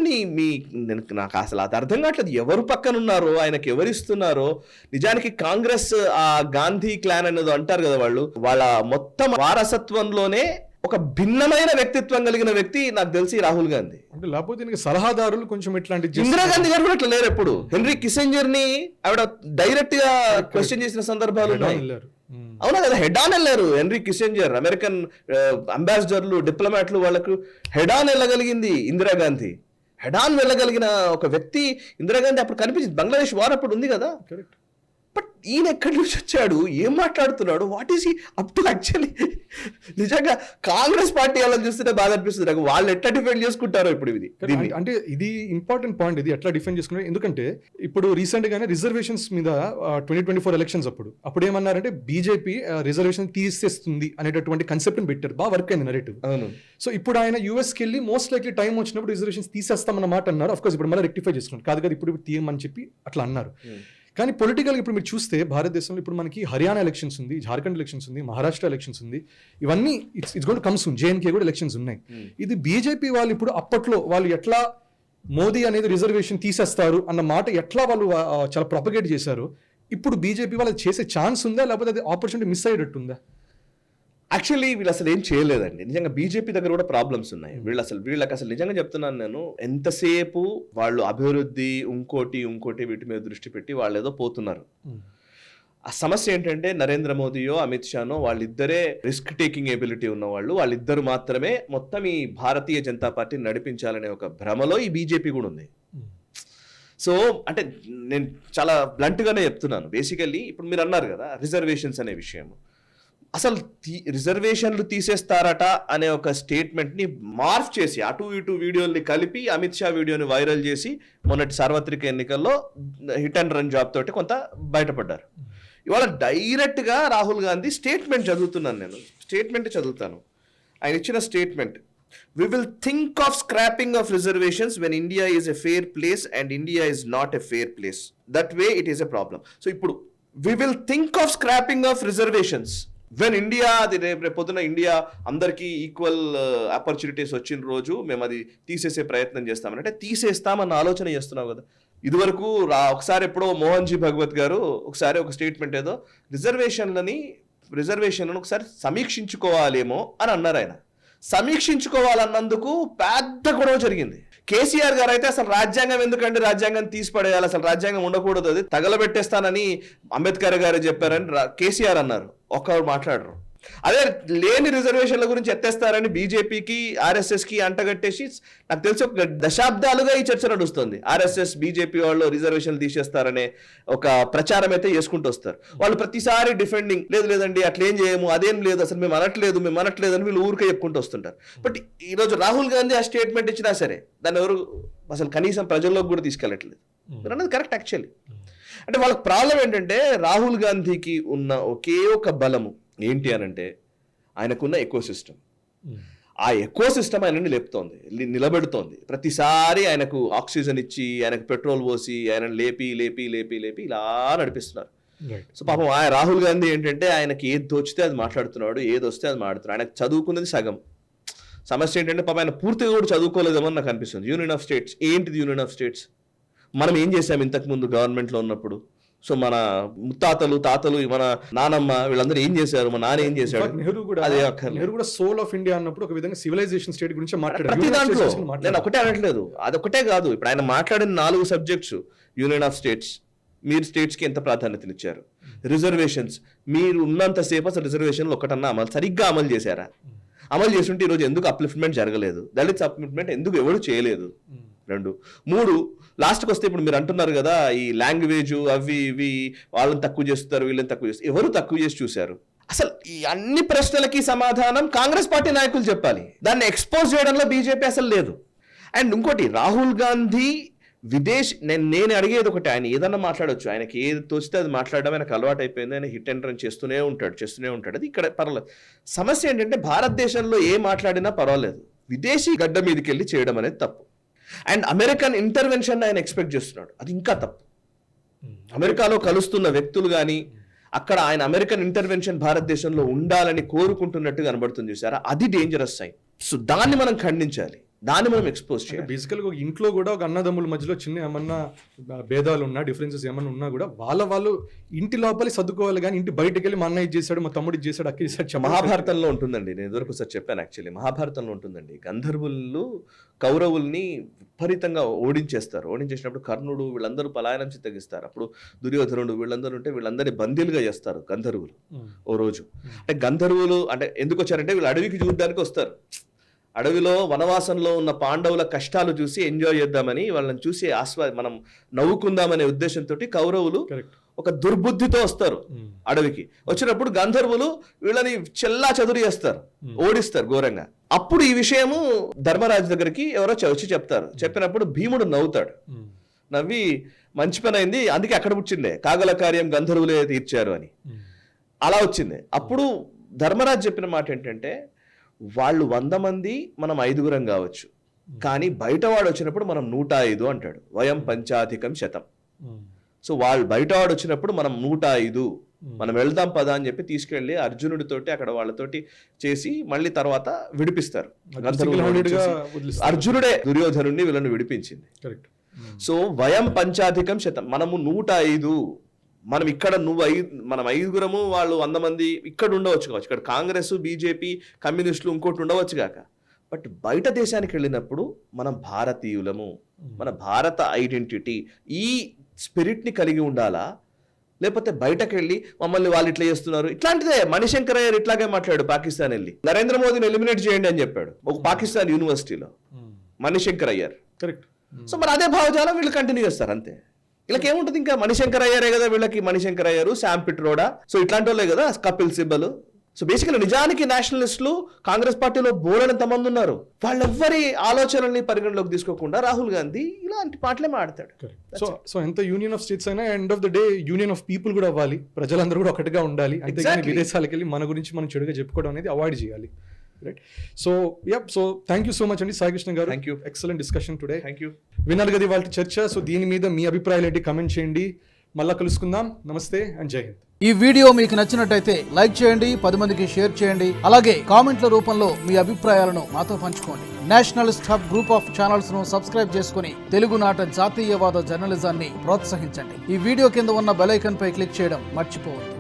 నాకు అసలు అది అర్థం కావట్లేదు, ఎవరు పక్కన ఉన్నారో, ఆయనకి ఎవరిస్తున్నారో. నిజానికి కాంగ్రెస్ ఆ గాంధీ క్లాన్ అనేది అంటారు కదా, వాళ్ళ మొత్తం వారసత్వంలోనే ఒక భిన్నమైన వ్యక్తిత్వం కలిగిన వ్యక్తి నాకు తెలిసి రాహుల్ గాంధీ. అంటే లేకపోతే సలహాదారులు కొంచెం ఇట్లాంటి ఇందిరాగాంధీ గారు కూడా ఇట్లా లేరు. ఎప్పుడు హెన్రీ కిసెంజర్ ని ఆవిడ డైరెక్ట్ గా క్వశ్చన్ చేసిన సందర్భాలు ఉన్నాయి. అవునా కదా, హెడ్ ఆన్ వెళ్ళారు. హెన్రీ కిసెంజర్, అమెరికన్ అంబాసిడర్లు, డిప్లొమాట్లు, వాళ్ళకు హెడ్ ఆన్ వెళ్ళగలిగింది ఇందిరాగాంధీ. హెడ్ ఆన్ వెళ్ళగలిగిన ఒక వ్యక్తి ఇందిరాగాంధీ అప్పుడు కనిపించింది. బంగ్లాదేశ్ వార్ అప్పుడు ఉంది కదా. బట్ ఈయన ఎక్కడి నుంచి వచ్చాడు, ఏం మాట్లాడుతున్నాడు, what is he up to actually? నిజంగా కాంగ్రెస్ పార్టీ వాళ్ళని చూస్తుంటే బాగా అనిపిస్తుంది నాకు. వాళ్ళు ఎట్లా డిఫెండ్ చేసుకుంటారో ఇప్పుడు ఇది. అంటే ఇది ఇంపార్టెంట్ పాయింట్, ఇది ఎట్లా డిఫెండ్ చేసుకున్నారు. ఎందుకంటే ఇప్పుడు రీసెంట్ గానే రిజర్వేషన్స్ మీద 2024 ఎలక్షన్స్ అప్పుడు ఏమన్నారంటే బీజేపీ రిజర్వేషన్ తీసేస్తుంది అనేటటువంటి కన్సెప్ట్ ని పెట్టారు. బాగా వర్క్ అయింది నరేటివ్. సో ఇప్పుడు ఆయన యూఎస్కి వెళ్ళి మోస్ట్ లైక్లీ టైం వచ్చినప్పుడు రిజర్వేషన్స్ తీసేస్తామన్న మాట అన్నారు. అఫ్ కోర్స్ ఇప్పుడు మళ్ళీ రెక్టిఫై చేసుకున్నారు, కాదు కదా ఇప్పుడు తీయమని చెప్పి అట్లా అన్నారు. కానీ పొలిటికల్గా ఇప్పుడు మీరు చూస్తే భారతదేశంలో ఇప్పుడు మనకి హర్యానా ఎలక్షన్స్ ఉంది, జార్ఖండ్ ఎలక్షన్స్ ఉంది, మహారాష్ట్ర ఎలక్షన్స్ ఉంది. ఇవన్నీ ఇట్స్ గోన్ కమ్స్ జేఎన్కే కూడా ఎలక్షన్స్ ఉన్నాయి. ఇది బీజేపీ వాళ్ళు ఇప్పుడు అప్పట్లో వాళ్ళు ఎట్లా మోదీ అనేది రిజర్వేషన్ తీసేస్తారు అన్న మాట ఎట్లా వాళ్ళు చాలా ప్రొపగేట్ చేశారు, ఇప్పుడు బీజేపీ వాళ్ళు చేసే ఛాన్స్ ఉందా, లేకపోతే అది ఆపర్చునిటీ మిస్ అయ్యేటట్టుందా? యాక్చువల్లీ వీళ్ళు అసలు ఏం చేయలేదండి. నిజంగా బీజేపీ దగ్గర కూడా ప్రాబ్లమ్స్ ఉన్నాయి. వీళ్ళకి అసలు నిజంగా చెప్తున్నాను నేను, ఎంతసేపు వాళ్ళు అభివృద్ధి ఇంకోటి వీటి మీద దృష్టి పెట్టి వాళ్ళు ఏదో పోతున్నారు. ఆ సమస్య ఏంటంటే నరేంద్ర మోదీయో అమిత్ షానో వాళ్ళిద్దరే రిస్క్ టేకింగ్ ఎబిలిటీ ఉన్నవాళ్ళు, వాళ్ళిద్దరు మాత్రమే మొత్తం ఈ భారతీయ జనతా పార్టీ నడిపించాలనే ఒక భ్రమలో ఈ బీజేపీ కూడా ఉంది. సో అంటే నేను చాలా బ్లంట్గానే చెప్తున్నాను. బేసికల్లీ ఇప్పుడు మీరు అన్నారు కదా రిజర్వేషన్స్ అనే విషయం, అసలు రిజర్వేషన్లు తీసేస్తారట అనే ఒక స్టేట్మెంట్ని మార్ఫ్ చేసి అటు ఇటు వీడియోల్ని కలిపి అమిత్ షా వీడియోని వైరల్ చేసి మొన్నటి సార్వత్రిక ఎన్నికల్లో హిట్ అండ్ రన్ జాబ్ తోటి కొంత బయటపడ్డారు. ఇవాళ డైరెక్ట్గా రాహుల్ గాంధీ స్టేట్మెంట్ చదువుతాను. ఆయన ఇచ్చిన statement, "We will think of scrapping of reservations when India is a fair place and India is not a fair place. That way it is a problem." So ఇప్పుడు we will think of scrapping of reservations when India, అది రేపొద్దున India అందరికీ equal opportunities వచ్చిన రోజు మేము అది తీసేసే ప్రయత్నం చేస్తామని, అంటే తీసేస్తామన్న ఆలోచన చేస్తున్నావు కదా. ఇదివరకు ఒకసారి ఎప్పుడో మోహన్ జీ భగవత్ గారు ఒకసారి ఒక స్టేట్మెంట్ ఏదో రిజర్వేషన్లను ఒకసారి సమీక్షించుకోవాలేమో అని అన్నారు. ఆయన సమీక్షించుకోవాలన్నందుకు పెద్ద గొడవ జరిగింది. కేసీఆర్ గారు అయితే అసలు రాజ్యాంగం ఎందుకంటే రాజ్యాంగం తీసిపడేయాలి, అసలు రాజ్యాంగం ఉండకూడదు, అది తగలబెట్టేస్తానని అంబేద్కర్ గారు చెప్పారని కేసీఆర్ అన్నారు. ఒక్కరు మాట్లాడరు. అదే లేని రిజర్వేషన్ల గురించి ఎత్తేస్తారని బీజేపీకి ఆర్ఎస్ఎస్కి అంటగట్టేసి నాకు తెలిసి ఒక దశాబ్దాలుగా ఈ చర్చ నడుస్తుంది. ఆర్ఎస్ఎస్ బీజేపీ వాళ్ళు రిజర్వేషన్లు తీసేస్తారనే ఒక ప్రచారం అయితే చేసుకుంటూ వస్తారు. వాళ్ళు ప్రతిసారి డిఫెండింగ్, లేదండి అట్లేం చేయము, అదేం లేదు, అసలు మేము అనట్లేదు అని వీళ్ళు ఊరికే చెప్పుకుంటూ వస్తుంటారు. బట్ ఈరోజు రాహుల్ గాంధీ ఆ స్టేట్మెంట్ ఇచ్చినా సరే దాన్ని ఎవరు అసలు కనీసం ప్రజల్లోకి కూడా తీసుకెళ్ళట్లేదు. అన్నది కరెక్ట్. యాక్చువల్లీ అంటే వాళ్ళకి ప్రాబ్లం ఏంటంటే రాహుల్ గాంధీకి ఉన్న ఒకే ఒక బలము ఏంటి అనంటే ఆయనకున్న ఎకో సిస్టమ్. ఆ ఎకో సిస్టమ్ ఆయనని లేపుతోంది, నిలబెడుతోంది. ప్రతిసారి ఆయనకు ఆక్సిజన్ ఇచ్చి ఆయనకు పెట్రోల్ పోసి ఆయనను లేపి ఇలా నడిపిస్తున్నారు. సో పాపం రాహుల్ గాంధీ ఏంటంటే ఆయనకి ఏది తోచితే అది మాట్లాడుతున్నాడు, ఏది వస్తే అది మాట్లాడుతున్నాడు. ఆయనకు చదువుకున్నది సగం. సమస్య ఏంటంటే పాపం ఆయన పూర్తిగా కూడా చదువుకోలేదేమో నాకు అనిపిస్తుంది. యూనియన్ ఆఫ్ స్టేట్స్ ఏంటిది? యూనియన్ ఆఫ్ స్టేట్స్ మనం ఏం చేసాం ఇంతకుముందు గవర్నమెంట్లో ఉన్నప్పుడు? సో మన ముత్తాతలు, తాతలు, మన నానమ్మ వీళ్ళందరూ ఏం చేశారు, మన నాన్న ఏం చేశాడు? నెహ్రూ కూడా సోల్ ఆఫ్ ఇండియా అన్నప్పుడు ఒక విధంగా సివిలైజేషన్ స్టేట్ గురించి మాట్లాడారు. ప్రతి దాంట్లో నేను ఒకటే అనట్లేదు, అదొకటే కాదు. ఇప్పుడు ఆయన మాట్లాడిన 4 సబ్జెక్ట్స్, యూనియన్ ఆఫ్ స్టేట్స్, మీరు స్టేట్స్కి ఎంత ప్రాధాన్యతనిచ్చారు, రిజర్వేషన్స్ మీరు ఉన్నంతసేపు అసలు రిజర్వేషన్లు ఒకటన్నా సరిగ్గా అమలు చేశారా? అమలు చేస్తుంటే ఈరోజు ఎందుకు అప్లిఫ్ట్మెంట్ జరగలేదు? దళిత్ అప్లిఫ్ట్మెంట్ ఎందుకు ఎవరు చేయలేదు? 2, 3 లాస్ట్కి వస్తే ఇప్పుడు మీరు అంటున్నారు కదా ఈ లాంగ్వేజ్ అవి ఇవి వాళ్ళని తక్కువ చేస్తారు, వీళ్ళని తక్కువ చేస్తారు. ఎవరు తక్కువ చేసి చూశారు? అసలు ఈ అన్ని ప్రశ్నలకి సమాధానం కాంగ్రెస్ పార్టీ నాయకులు చెప్పాలి. దాన్ని ఎక్స్పోజ్ చేయడంలో బీజేపీ అసలు లేదు. అండ్ ఇంకోటి, రాహుల్ గాంధీ నేను అడిగేది ఒకటి, ఆయన ఏదన్నా మాట్లాడొచ్చు, ఆయనకి ఏది తోచితే అది మాట్లాడడం ఆయనకు అలవాటు అయిపోయింది. ఆయన హిట్ అండ్ రన్ చేస్తూనే ఉంటాడు. అది ఇక్కడ పర్వాలేదు. సమస్య ఏంటంటే భారతదేశంలో ఏ మాట్లాడినా పర్వాలేదు, విదేశీ గడ్డ మీదకి వెళ్ళి చేయడం అనేది తప్పు. అండ్ అమెరికన్ ఇంటర్వెన్షన్ ఆయన ఎక్స్పెక్ట్ చేస్తున్నాడు, అది ఇంకా తప్పు. అమెరికాలో కలుస్తున్న వ్యక్తులు కానీ అక్కడ ఆయన అమెరికన్ ఇంటర్వెన్షన్ భారతదేశంలో ఉండాలని కోరుకుంటున్నట్టు కనబడుతుంది చూసారా, అది డేంజరస్ సైన్. సో దాన్ని మనం ఖండించాలి, దాన్ని మనం ఎక్స్పోజ్ చేయాలి. బేసికల్గా ఇంట్లో కూడా ఒక అన్నదమ్ముల మధ్యలో చిన్న ఏమన్నా భేదాలు ఉన్నా, డిఫరెన్సెస్ ఏమన్నా ఉన్నా కూడా వాళ్ళు ఇంటి లోపలి సర్దుకోవాలి, కానీ ఇంటి బయటకు వెళ్ళి మా అన్న ఇది చేశాడు, మా తమ్ముడు ఇది చేశాడు, అక్క చేశాడు. మహాభారతంలో ఉంటుందండి, నేను ఇదివరకు సార్ చెప్పాను. యాక్చువల్లీ మహాభారతంలో ఉంటుందండి, గంధర్వులు కౌరవుల్ని విపరీతంగా ఓడించేసినప్పుడు కర్ణుడు వీళ్ళందరూ పలాయనం చిత్తగిస్తారు. అప్పుడు దుర్యోధనుడు వీళ్ళందరూ ఉంటే వీళ్ళందరినీ బందీలుగా చేస్తారు గంధర్వులు ఓ రోజు. అంటే గంధర్వులు అంటే ఎందుకు వచ్చారంటే వీళ్ళు అడవికి చూడడానికి వస్తారు. అడవిలో వనవాసంలో ఉన్న పాండవుల కష్టాలు చూసి ఎంజాయ్ చేద్దామని, వాళ్ళని చూసి మనం నవ్వుకుందామనే ఉద్దేశంతో కౌరవులు ఒక దుర్బుద్ధితో వస్తారు అడవికి. వచ్చినప్పుడు గంధర్వులు వీళ్ళని చెల్లా చదురు చేస్తారు, ఓడిస్తారు ఘోరంగా. అప్పుడు ఈ విషయము ధర్మరాజు దగ్గరికి ఎవరో వచ్చి చెప్తారు. చెప్పినప్పుడు భీముడు నవ్వుతాడు, నవ్వి మంచి పని అయింది, అందుకే అక్కడ వచ్చిందే కాగల కార్యం గంధర్వులే తీర్చారు అని, అలా వచ్చింది. అప్పుడు ధర్మరాజు చెప్పిన మాట ఏంటంటే, వాళ్ళు 100 మంది, మనం 5గురం కావచ్చు, కానీ బయటవాడు వచ్చినప్పుడు మనం 105 అంటాడు. వయం పంచాధికం శతం. సో వాళ్ళు బయట వాడు వచ్చినప్పుడు మనం 105 మనం వెళ్దాం పదా అని చెప్పి తీసుకెళ్లి అర్జునుడితోటి అక్కడ వాళ్ళతోటి చేసి మళ్ళీ తర్వాత విడిపిస్తారు. అర్జునుడే దుర్యోధనుడిని వీళ్ళని విడిపించింది. కరెక్ట్. సో వయం పంచాధికం శతం, మనము 105, మనం ఇక్కడ మనం 5గురము, వాళ్ళు 100 మంది ఇక్కడ ఉండవచ్చు కావచ్చు. ఇక్కడ కాంగ్రెస్, బీజేపీ, కమ్యూనిస్టులు ఇంకోటి ఉండవచ్చు కాక. బట్ బయట దేశానికి వెళ్ళినప్పుడు మనం భారతీయులము, మన భారత ఐడెంటిటీ, ఈ స్పిరిట్ని కలిగి ఉండాలా? లేకపోతే బయటకు వెళ్ళి మమ్మల్ని వాళ్ళు ఇట్లా చేస్తున్నారు, ఇట్లాంటిదే. మణిశంకర్ అయ్యర్ ఇట్లాగే మాట్లాడు. పాకిస్తాన్ వెళ్ళి నరేంద్ర మోదీని ఎలిమినేట్ చేయండి అని చెప్పాడు ఒక పాకిస్తాన్ యూనివర్సిటీలో, మణిశంకర్ అయ్యర్. కరెక్ట్. సో మరి అదే భావజాలం వీళ్ళు కంటిన్యూ చేస్తారు అంతే. వీళ్ళకి ఏముంటుంది, ఇంకా మణిశంకర్ అయ్యారే కదా వీళ్ళకి, మణిశంకర్ అయ్యారు, శామ్ పిట్రోడా, సో ఇట్లాంటి వాళ్ళే కదా, కపిల్ సిబ్బల్. సో బేసికలీ నిజానికి నేషనలిస్టులు కాంగ్రెస్ పార్టీలో బోలెడంత మంది ఉన్నారు. వాళ్ళెవ్వరి ఆలోచనల్ని పరిగణలోకి తీసుకోకుండా రాహుల్ గాంధీ ఇలాంటి మాటలే మాడతాడు. సో ఎంత యూనియన్ ఆఫ్ స్టేట్స్ అయినా end of the day union of people కూడా అవ్వాలి, ప్రజలందరూ కూడా ఒకటిగా ఉండాలి. అంతేగాని విదేశాలకు వెళ్ళి మన గురించి మనం చెడుగా చెప్పుకోవడం అనేది అవాయిడ్ చేయాలి. Right. So thank you so much అండి సాయి కృష్ణ గారు. Thank you. Excellent discussion today. Thank you. వినాలి కదా వాళ్ళ చర్చ. సో దీని మీద మీ అభిప్రాయాలు ఏంటి కమెంట్ చేయండి. మళ్ళా కలుసుకుందాం. నమస్తే అండ్ జై హింద్. ఈ వీడియో మీకు నచ్చినట్టయితే లైక్ చేయండి, 10 మందికి షేర్ చేయండి. అలాగే కామెంట్ల రూపంలో మీ అభిప్రాయాలను మాతో పంచుకోండి. Nationalist hub group of channels ను సబ్స్క్రైబ్ చేసుకుని తెలుగునాట జాతీయవాద జర్నలిజాన్ని ప్రోత్సహించండి. ఈ వీడియో కింద ఉన్న బెల్ ఐకాన్ పై క్లిక్ చేయడం మర్చిపోవద్దు.